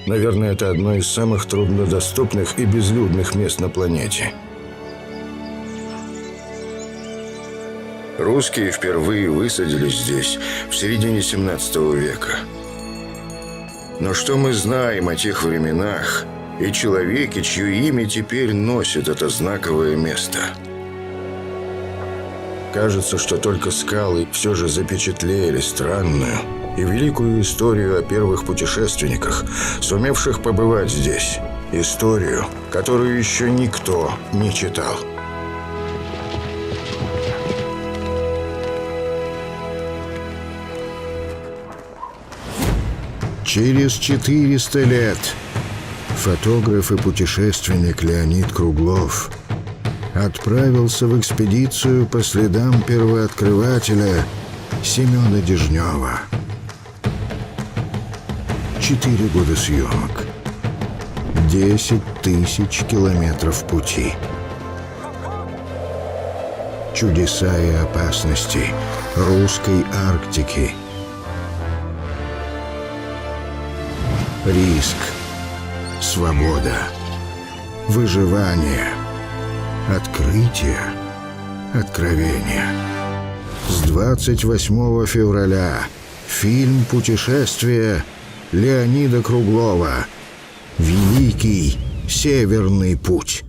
Наверное, это одно из самых труднодоступных и безлюдных мест на планете. Русские впервые высадились здесь в середине 17 века. Но что мы знаем о тех временах и человеке, чье имя теперь носит это знаковое место? Кажется, что только скалы все же запечатлели странную и великую историю о первых путешественниках, сумевших побывать здесь. Историю, которую еще никто не читал. Через 400 лет фотограф и путешественник Леонид Круглов отправился в экспедицию по следам первооткрывателя Семена Дежнева. 4 года съемок, 10 тысяч километров пути. Чудеса и опасности русской Арктики. Риск, свобода, выживание, открытие, откровение. С 28 февраля фильм «Путешествие» Леонида Круглова «Великий Северный путь».